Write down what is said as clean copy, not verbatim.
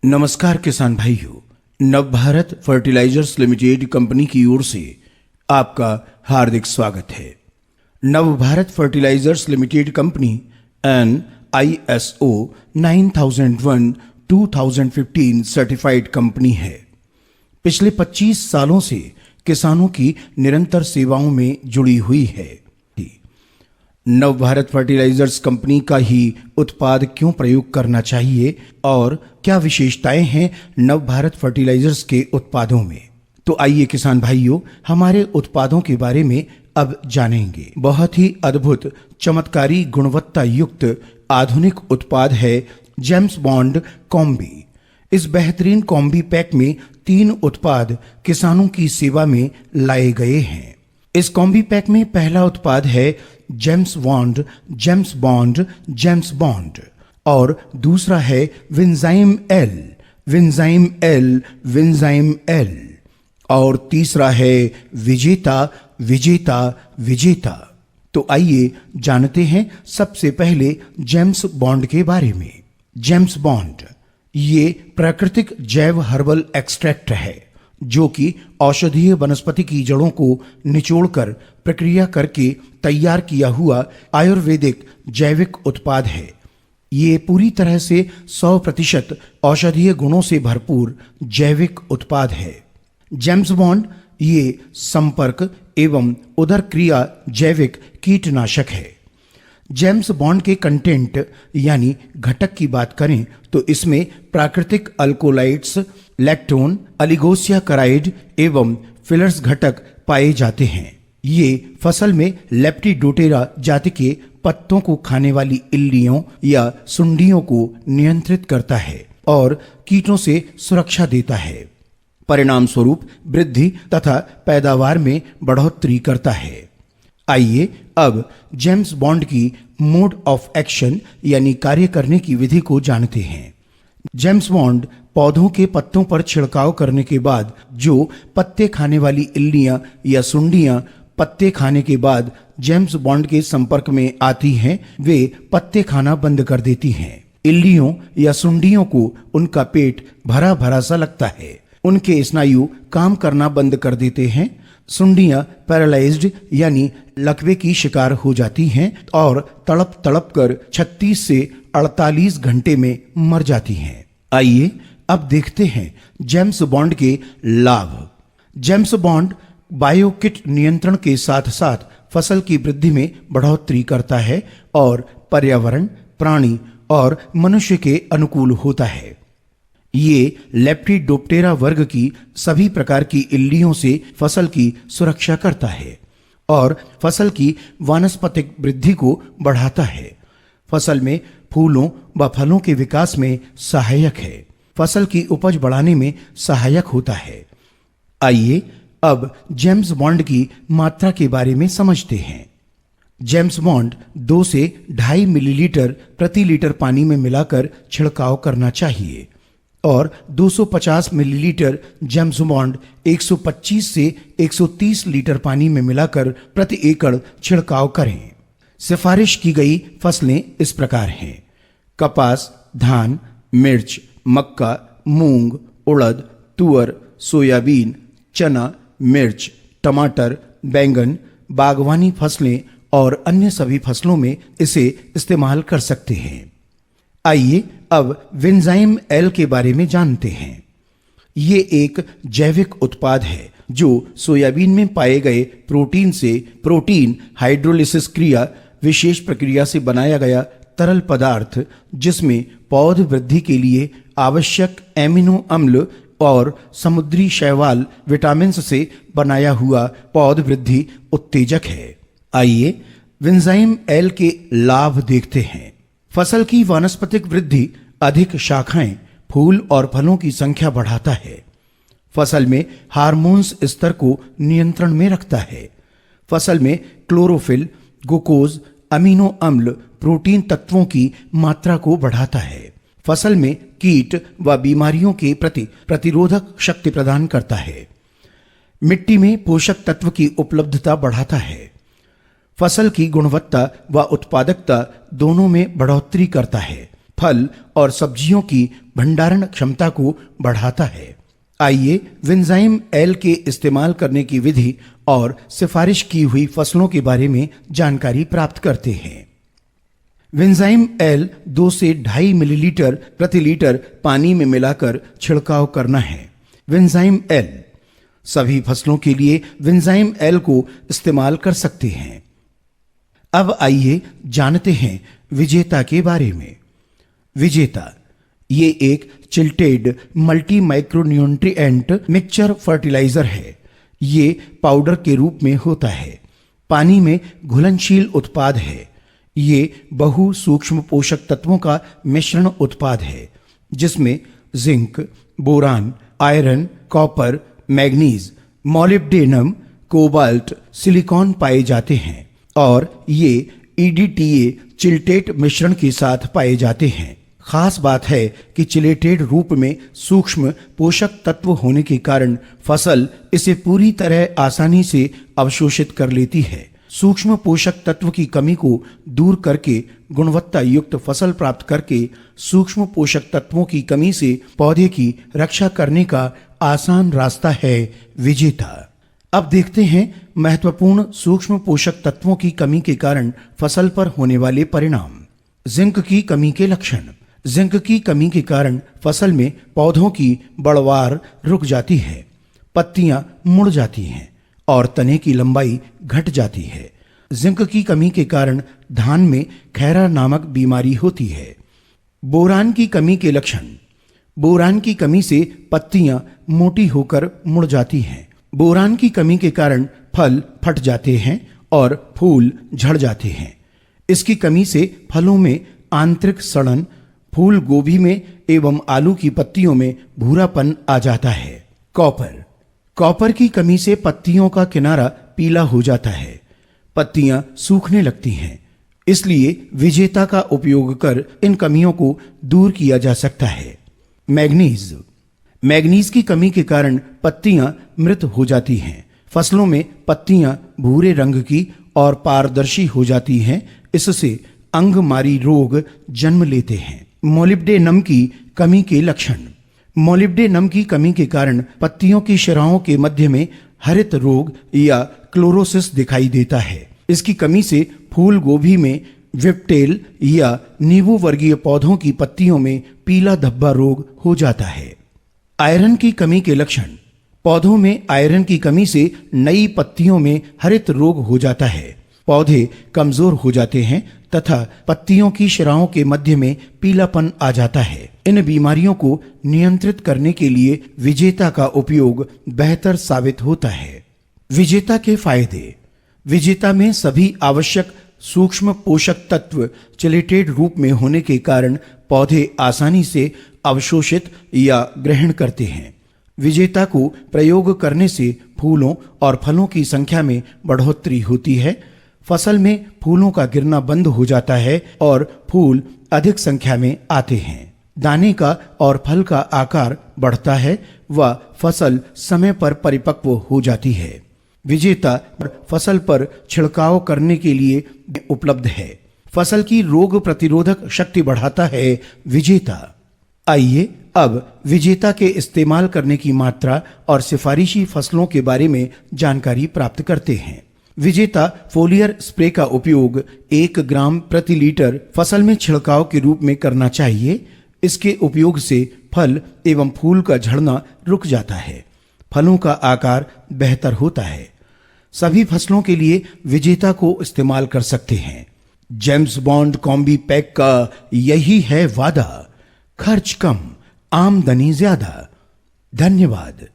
नमस्कार किसान भाइयों, नवभारत फर्टिलाइजर्स लिमिटेड कंपनी की ओर से आपका हार्दिक स्वागत है। Navbharat fertilizers limited company an ISO 9001-2015 certified company है। पिछले 25 सालों से किसानों की निरंतर सेवाओं में जुड़ी हुई है। नवभारत फर्टिलाइजर्स कंपनी का ही उत्पाद क्यों प्रयोग करना चाहिए और क्या विशेषताएं हैं नवभारत फर्टिलाइजर्स के उत्पादों में, तो आइए किसान भाइयों हमारे उत्पादों के बारे में अब जानेंगे। बहुत ही अद्भुत चमत्कारी गुणवत्ता युक्त आधुनिक उत्पाद है जेम्स बॉन्ड कॉम्बी। इस बेहतरीन कॉम्बी पैक में 3 उत्पाद किसानों की सेवा में लाए गए हैं। इस कॉम्बी पैक में पहला उत्पाद है जेम्स बॉन्ड और दूसरा है विंजाइम एल और तीसरा है विजेता। तो आइए जानते हैं सबसे पहले जेम्स बॉन्ड के बारे में। जेम्स बॉन्ड ये प्राकृतिक जैव हर्बल एक्सट्रैक्ट है जो कि औषधीय वनस्पति की जड़ों को निचोड़कर प्रक्रिया करके तैयार किया हुआ आयुर्वेदिक जैविक उत्पाद है। ये पूरी तरह से 100% औषधीय गुणों से भरपूर जैविक उत्पाद है। जेम्स बॉन्ड ये संपर्क एवं उदर क्रिया जैविक कीटनाशक है। जेम्स बॉन्ड के कंटेंट यानी घटक की बात करें तो इसमें प्राकृतिक अल्कोलाइड्स, लैक्टोन, अलिगोसियाकाराइड एवं फिलर्स घटक पाए जाते हैं। ये फसल में लेप्टिडोटेरा जाति के पत्तों को खाने वाली इल्लियों या सुंडियों को नियंत्रित करता है और कीटों से सुरक्षा देता है। परिणाम स्वरूप वृद्धि तथा पैदावार में बढ़ोतरी करता है। आइए अब जेम्स बॉन्ड की मोड ऑफ एक्शन यानी कार्य करने की विधि को जानते हैं। जेम्स बॉन्ड पौधों के पत्तों पर छिड़काव करने के बाद जो पत्ते खाने वाली इल्लियां या सुंडियां पत्ते खाने के बाद जेम्स बॉन्ड के संपर्क में आती हैं, वे पत्ते खाना बंद कर देती हैं। इल्लियों या सुंडियों को उनका पेट भरा भरा सा लगता है। उनके स्नायु काम करना बंद कर देते हैं। सुंडियां पैरालाइज्ड यानी लकवे की शिकार हो जाती हैं और तड़प तड़प कर 36 से 48 घंटे में मर जाती हैं। आइए अब देखते हैं जेम्स बॉन्ड के लाभ। जेम्स बॉन्ड बायोकिट नियंत्रण के साथ साथ फसल की वृद्धि में बढ़ोतरी करता है और पर्यावरण, प्राणी और मनुष्य के अनुकूल होता है। ये लेप्टिडोप्टेरा वर्ग की सभी प्रकार की इल्लियों से फसल की सुरक्षा करता है और फसल की वानस्पतिक वृद्धि को बढ़ाता है। फसल में फूलों व फलों के विकास में सहायक है। फसल की उपज बढ़ाने में सहायक होता है। आइए अब जेम्स बॉन्ड की मात्रा के बारे में समझते हैं। जेम्स बॉन्ड 2 से 2.5 मिलीलीटर प्रति लीटर पानी में मिलाकर छिड़काव करना चाहिए और 250 मिलीलीटर जेम्स बॉन्ड 125 से 130 लीटर पानी में मिलाकर प्रति एकड़ छिड़काव करें। सिफारिश की गई फसलें इस प्रकार हैं: कपास, धान, मिर्च, मक्का, मूंग, उड़द, तुअर, सोयाबीन, चना, मिर्च, टमाटर, बैंगन, बागवानी फसलें और अन्य सभी फसलों में इसे इस्तेमाल कर सकते हैं। आइए अब विंजाइम एल के बारे में जानते हैं। ये एक जैविक उत्पाद है जो सोयाबीन में पाए गए प्रोटीन से प्रोटीन हाइड्रोलिसिस क्रिया विशेष प्रक्रिया से बनाया गया तरल पदार्थ जिसमें पौध वृद्धि के लिए आवश्यक एमिनो अम्ल और समुद्री शैवाल विटामिन से बनाया हुआ पौध वृद्धि उत्तेजक है। आइए विंजाइम एल के लाभ देखते हैं। फसल की वानस्पतिक वृद्धि, अधिक शाखाएं, फूल और फलों की संख्या बढ़ाता है। फसल में हार्मोन्स स्तर को नियंत्रण में रखता है। फसल में क्लोरोफिल, ग्लूकोज, अमीनो अम्ल, प्रोटीन तत्वों की मात्रा को बढ़ाता है। फसल में कीट व बीमारियों के प्रति प्रतिरोधक शक्ति प्रदान करता है। मिट्टी में पोषक तत्व की उपलब्धता बढ़ाता है। फसल की गुणवत्ता व उत्पादकता दोनों में बढ़ोतरी करता है। फल और सब्जियों की भंडारण क्षमता को बढ़ाता है। आइए विंजाइम एल के इस्तेमाल करने की विधि और सिफारिश की हुई फसलों के बारे में जानकारी प्राप्त करते हैं। विंजाइम एल 2 से 2.5 मिलीलीटर प्रति लीटर पानी में मिलाकर छिड़काव करना है। विंजाइम एल सभी फसलों के लिए विंजाइम एल को इस्तेमाल कर सकते हैं। अब आइए जानते हैं विजेता के बारे में। विजेता ये एक chelated multi micronutrient mixture fertilizer है। ये पाउडर के रूप में होता है, पानी में घुलनशील उत्पाद है। ये बहु सूक्ष्म पोषक तत्वों का मिश्रण उत्पाद है जिसमें zinc, boron, iron, copper, manganese, molybdenum, cobalt, silicon पाए जाते हैं और ये EDTA चिल्टेट मिश्रण के साथ पाए जाते हैं। खास बात है कि चिलेटेड रूप में सूक्ष्म पोषक तत्व होने के कारण फसल इसे पूरी तरह आसानी से अवशोषित कर लेती है। सूक्ष्म पोषक तत्व की कमी को दूर करके गुणवत्ता युक्त फसल प्राप्त करके सूक्ष्म पोषक तत्वों की कमी से पौधे की रक्षा करने का आसान रास्ता है विजेता। अब देखते हैं महत्वपूर्ण सूक्ष्म पोषक तत्वों की कमी के कारण फसल पर होने वाले परिणाम। जिंक की कमी के लक्षण। जिंक की कमी के कारण फसल में पौधों की बढ़वार रुक जाती है, पत्तियां मुड़ जाती हैं और तने की लंबाई घट जाती है। जिंक की कमी के कारण धान में खैरा नामक बीमारी होती है। बोरान की कमी के लक्षण। बोरान की कमी से पत्तियां मोटी होकर मुड़ जाती हैं। बोरान की कमी के कारण फल फट जाते हैं और फूल झड़ जाते हैं। इसकी कमी से फलों में आंतरिक सड़न, फूल गोभी में एवं आलू की पत्तियों में भूरापन आ जाता है। कॉपर। कॉपर की कमी से पत्तियों का किनारा पीला हो जाता है, पत्तियां सूखने लगती हैं। इसलिए विजेता का उपयोग कर इन कमियों को दूर किया जा सकता है। मैग्नीज। मैग्नीज की कमी के कारण पत्तियां मृत हो जाती हैं। फसलों में पत्तियां भूरे रंग की और पारदर्शी हो जाती हैं। इससे अंगमारी रोग जन्म लेते हैं। मोलिब्डेनम की कमी के लक्षण। मोलिब्डेनम की कमी के कारण पत्तियों की शिराओं के मध्य में हरित रोग या क्लोरोसिस दिखाई देता है। इसकी कमी से फूल गोभी में विप्टेल या नींबू वर्गीय पौधों की पत्तियों में पीला धब्बा रोग हो जाता है। आयरन की कमी के लक्षण। पौधों में आयरन की कमी से नई पत्तियों में हरित रोग हो जाता है, पौधे कमजोर हो जाते हैं तथा पत्तियों की शिराओं के मध्य में पीलापन आ जाता है। इन बीमारियों को नियंत्रित करने के लिए विजेता का उपयोग बेहतर साबित होता है। विजेता के फायदे। विजेता में सभी आवश्यक सूक्ष्म पोषक तत्व चिलेटेड रूप में होने के कारण पौधे आसानी से अवशोषित या ग्रहण करते हैं। विजेता को प्रयोग करने से फूलों और फलों की संख्या में बढ़ोतरी होती है। फसल में फूलों का गिरना बंद हो जाता है और फूल अधिक संख्या में आते हैं। दाने का और फल का आकार बढ़ता है व फसल समय पर परिपक्व हो जाती है। विजेता फसल पर छिड़काव करने के लिए उपलब्ध है। फसल की रोग प्रतिरोधक शक्ति बढ़ाता है विजेता। आइए अब विजेता के इस्तेमाल करने की मात्रा और सिफारिशी फसलों के बारे में जानकारी प्राप्त करते हैं। विजेता फोलियर स्प्रे का उपयोग 1 ग्राम प्रति लीटर फसल में छिड़काव के रूप में करना चाहिए। इसके उपयोग से फल एवं फूल का झड़ना रुक जाता है, फलों का आकार बेहतर होता है। सभी फसलों के लिए विजेता को इस्तेमाल कर सकते हैं। जेम्स बॉन्ड कॉम्बी पैक का यही है वादा, खर्च कम, आमदनी ज्यादा। धन्यवाद।